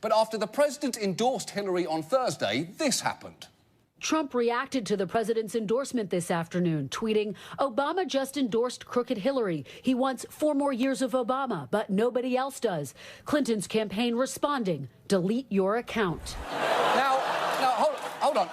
But after the president endorsed Hillary on Thursday, this happened. Trump reacted to the president's endorsement this afternoon, tweeting, "Obama just endorsed crooked Hillary. He wants 4 more years of Obama, but nobody else does." Clinton's campaign responding, "Delete your account." Now hold on.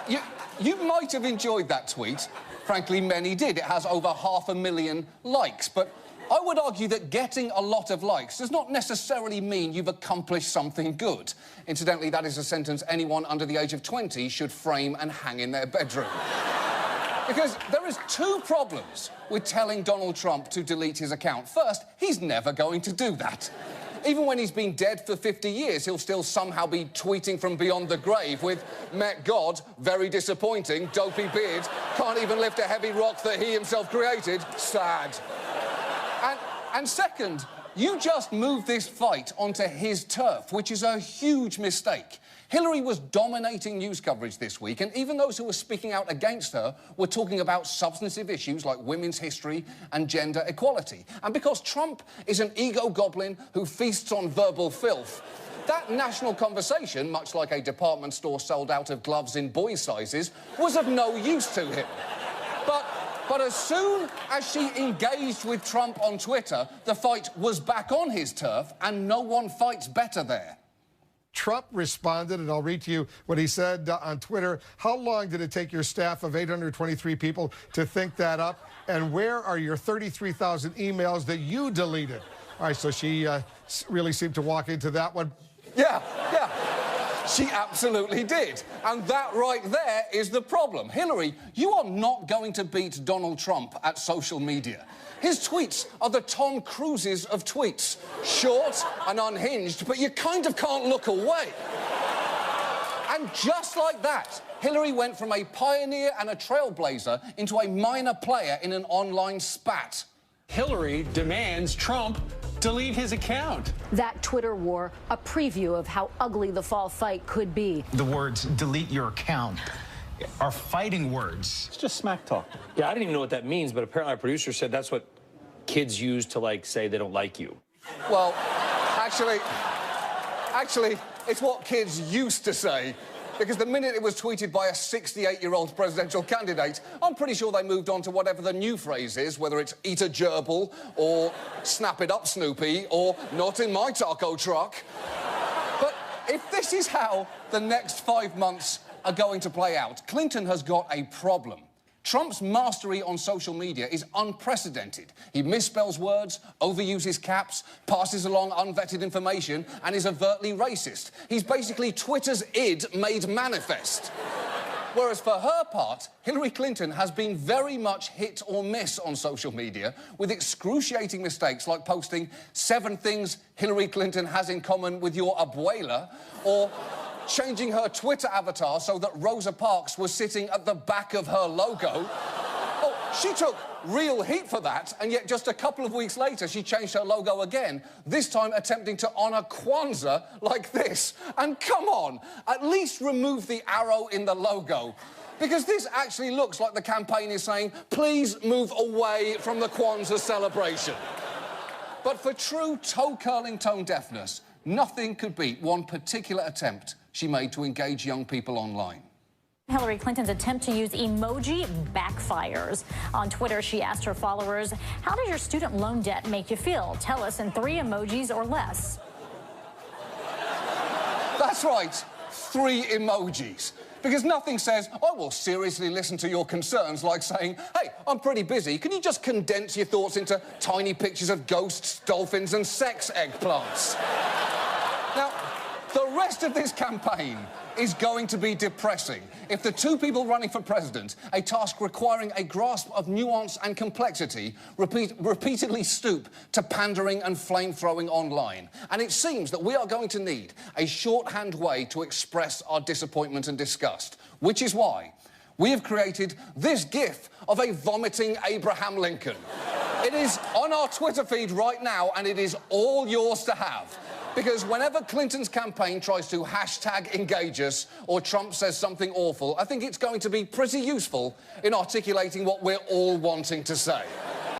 You might have enjoyed that tweet. Frankly, many did. It has over 500,000 likes. But I would argue that getting a lot of likes does not necessarily mean you've accomplished something good. Incidentally, that is a sentence anyone under the age of 20 should frame and hang in their bedroom. Because there is 2 problems with telling Donald Trump to delete his account. First, he's never going to do that. Even when he's been dead for 50 years, he'll still somehow be tweeting from beyond the grave with, "Met God, very disappointing, dopey beard, can't even lift a heavy rock that he himself created, sad." And second, you just moved this fight onto his turf, which is a huge mistake. Hillary was dominating news coverage this week, and even those who were speaking out against her were talking about substantive issues like women's history and gender equality. And because Trump is an ego goblin who feasts on verbal filth, that national conversation, much like a department store sold out of gloves in boys' sizes, was of no use to him. But as soon as she engaged with Trump on Twitter, the fight was back on his turf, and no one fights better there. Trump responded, and I'll read to you what he said on Twitter. "How long did it take your staff of 823 people to think that up? And where are your 33,000 emails that you deleted?" All right, so she really seemed to walk into that one. Yeah. She absolutely did. And that right there is the problem. Hillary, you are not going to beat Donald Trump at social media. His tweets are the Tom Cruises of tweets. Short and unhinged, but you kind of can't look away. And just like that, Hillary went from a pioneer and a trailblazer into a minor player in an online spat. Hillary demands Trump delete his account. That Twitter war, a preview of how ugly the fall fight could be. The words "delete your account" are fighting words. It's just smack talk. Yeah, I didn't even know what that means, but apparently our producer said that's what kids use to, like, say they don't like you. Well, actually, it's what kids used to say. Because the minute it was tweeted by a 68-year-old presidential candidate, I'm pretty sure they moved on to whatever the new phrase is, whether it's "eat a gerbil" or "snap it up, Snoopy" or "not in my taco truck." But if this is how the next 5 months are going to play out, Clinton has got a problem. Trump's mastery on social media is unprecedented. He misspells words, overuses caps, passes along unvetted information, and is overtly racist. He's basically Twitter's id made manifest. Whereas for her part, Hillary Clinton has been very much hit or miss on social media, with excruciating mistakes like posting 7 things Hillary Clinton has in common with your abuela, or changing her Twitter avatar so that Rosa Parks was sitting at the back of her logo. Oh, she took real heat for that, and yet just a couple of weeks later, she changed her logo again, this time attempting to honour Kwanzaa like this. And come on, at least remove the arrow in the logo. Because this actually looks like the campaign is saying, please move away from the Kwanzaa celebration. But for true toe-curling tone deafness, nothing could beat one particular attempt she made to engage young people online. Hillary Clinton's attempt to use emoji backfires. On Twitter, she asked her followers, "How does your student loan debt make you feel? Tell us in 3 emojis or less." That's right, 3 emojis. Because nothing says, "I will seriously listen to your concerns," like saying, "Hey, I'm pretty busy. Can you just condense your thoughts into tiny pictures of ghosts, dolphins, and sex eggplants?" Now, the rest of this campaign is going to be depressing. If the 2 people running for president, a task requiring a grasp of nuance and complexity, repeatedly stoop to pandering and flame-throwing online. And it seems that we are going to need a shorthand way to express our disappointment and disgust, which is why we have created this GIF of a vomiting Abraham Lincoln. It is on our Twitter feed right now, and it is all yours to have. Because whenever Clinton's campaign tries to hashtag engage us or Trump says something awful, I think it's going to be pretty useful in articulating what we're all wanting to say.